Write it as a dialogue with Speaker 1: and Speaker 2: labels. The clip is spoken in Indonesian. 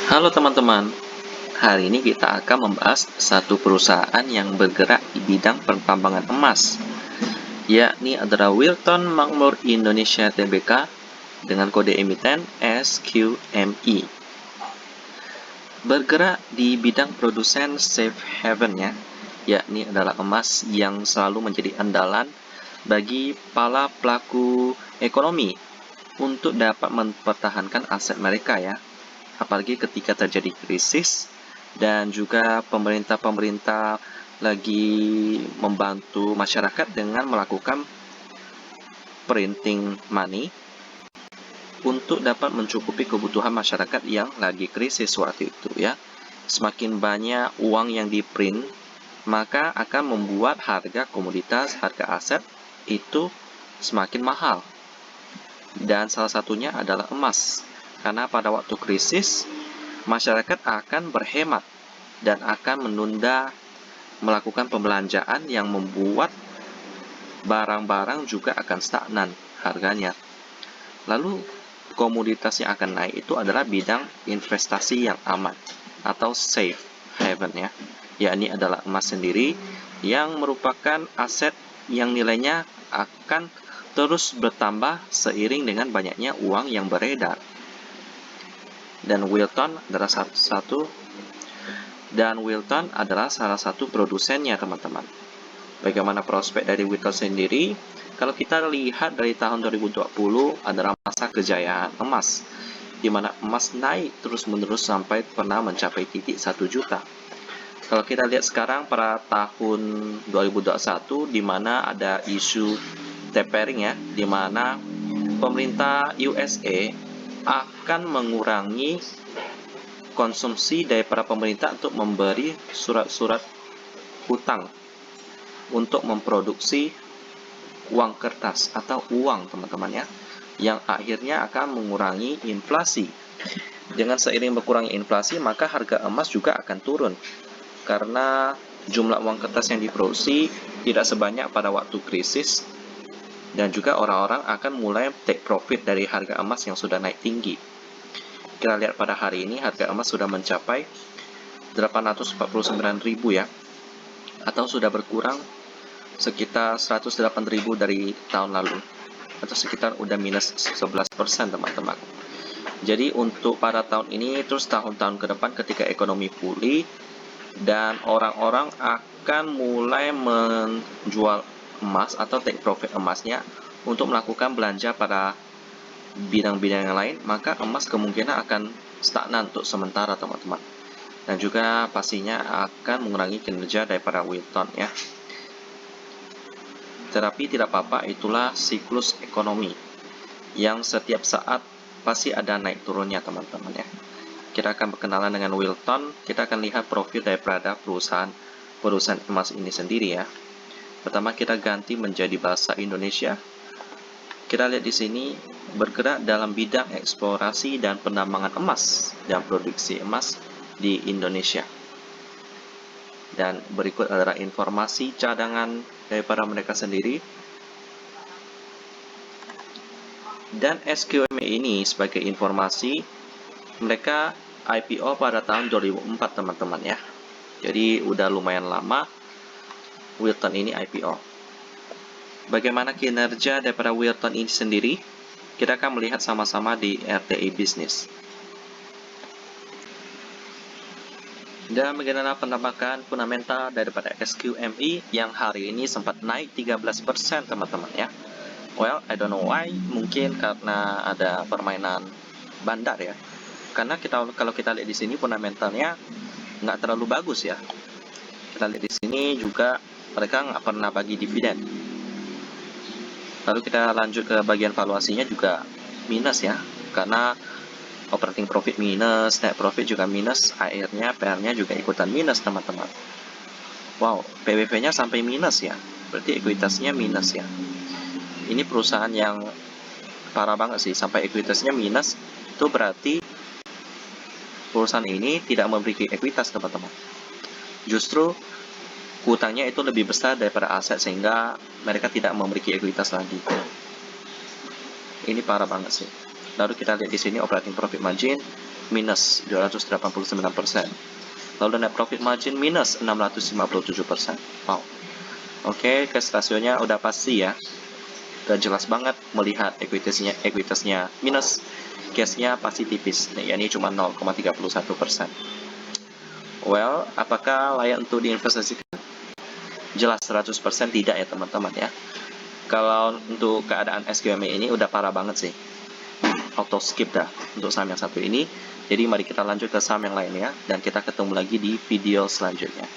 Speaker 1: Halo teman-teman, hari ini kita akan membahas satu perusahaan yang bergerak di bidang pertambangan emas, yakni adalah Wilton Makmur Indonesia Tbk dengan kode emiten SQMI. Bergerak di bidang produsen safe haven yakni adalah emas yang selalu menjadi andalan bagi para pelaku ekonomi untuk dapat mempertahankan aset mereka apalagi ketika terjadi krisis dan juga pemerintah lagi membantu masyarakat dengan melakukan printing money untuk dapat mencukupi kebutuhan masyarakat yang lagi krisis waktu itu Semakin banyak uang yang diprint, maka akan membuat harga komoditas, harga aset itu semakin mahal. Dan salah satunya adalah emas. Karena pada waktu krisis, masyarakat akan berhemat dan akan menunda melakukan pembelanjaan yang membuat barang-barang juga akan stagnan harganya. Lalu komoditas yang akan naik itu adalah bidang investasi yang aman atau safe haven yakni adalah emas sendiri yang merupakan aset yang nilainya akan terus bertambah seiring dengan banyaknya uang yang beredar. Dan Wilton adalah salah satu produsennya, teman-teman. Bagaimana prospek dari Wilton sendiri? Kalau kita lihat dari tahun 2020 adalah masa kejayaan emas, di mana emas naik terus-menerus sampai pernah mencapai titik 1 juta. Kalau kita lihat sekarang pada tahun 2021, di mana ada isu tapering di mana pemerintah USA akan mengurangi konsumsi daripada pemerintah untuk memberi surat-surat hutang untuk memproduksi uang kertas atau uang, teman-teman yang akhirnya akan mengurangi inflasi. Dengan seiring berkurangnya inflasi, maka harga emas juga akan turun karena jumlah uang kertas yang diproduksi tidak sebanyak pada waktu krisis, dan juga orang-orang akan mulai take profit dari harga emas yang sudah naik tinggi. Kita lihat pada hari ini harga emas sudah mencapai 849.000 atau sudah berkurang sekitar 108.000 dari tahun lalu, atau sekitar udah minus 11%, teman-teman. Jadi untuk pada tahun ini terus tahun-tahun ke depan ketika ekonomi pulih dan orang-orang akan mulai menjual emas atau take profit emasnya untuk melakukan belanja pada bidang-bidang yang lain, maka emas kemungkinan akan stagnan untuk sementara, teman-teman. Dan juga pastinya akan mengurangi kinerja daripada Wilton Tetapi tidak apa-apa, itulah siklus ekonomi yang setiap saat pasti ada naik turunnya, teman-teman Kita akan berkenalan dengan Wilton. Kita akan lihat profil daripada perusahaan emas ini sendiri Pertama kita ganti menjadi bahasa Indonesia. Kita lihat di sini bergerak dalam bidang eksplorasi dan penambangan emas dan produksi emas di Indonesia. Dan berikut adalah informasi cadangan daripada mereka sendiri. Dan SQMI ini sebagai informasi, mereka IPO pada tahun 2004, teman-teman Jadi udah lumayan lama Wilton ini IPO. Bagaimana kinerja daripada Wilton ini sendiri? Kita akan melihat sama-sama di RTI Business. Dan bagaimana penambahan fundamental daripada SQMI yang hari ini sempat naik 13%, teman-teman Well, I don't know why. Mungkin karena ada permainan bandar Karena kalau kita lihat di sini fundamentalnya nggak terlalu bagus Kita lihat di sini juga mereka nggak pernah bagi dividen. Lalu kita lanjut ke bagian valuasinya juga minus karena operating profit minus, net profit juga minus, akhirnya PR-nya juga ikutan minus, teman-teman. Wow, PBV-nya sampai minus berarti ekuitasnya minus Ini perusahaan yang parah banget sih, sampai ekuitasnya minus. Itu berarti perusahaan ini tidak memiliki ekuitas, teman-teman. Justru hutangnya itu lebih besar daripada aset, sehingga mereka tidak memiliki ekuitas lagi. Ini parah banget sih. Lalu kita lihat di sini operating profit margin minus 289%. Lalu net profit margin minus 657%. Wow. Oke, cash rasionya udah pasti ya. Udah jelas banget melihat ekuitasnya minus, cashnya pasti tipis. Nah, ini cuma 0,31%. Well, apakah layak untuk diinvestasikan? Jelas 100% tidak ya teman-teman ya. Kalau untuk keadaan SQM ini udah parah banget sih. Auto skip dah untuk saham yang satu ini. Jadi mari kita lanjut ke saham yang lain ya. Dan kita ketemu lagi di video selanjutnya.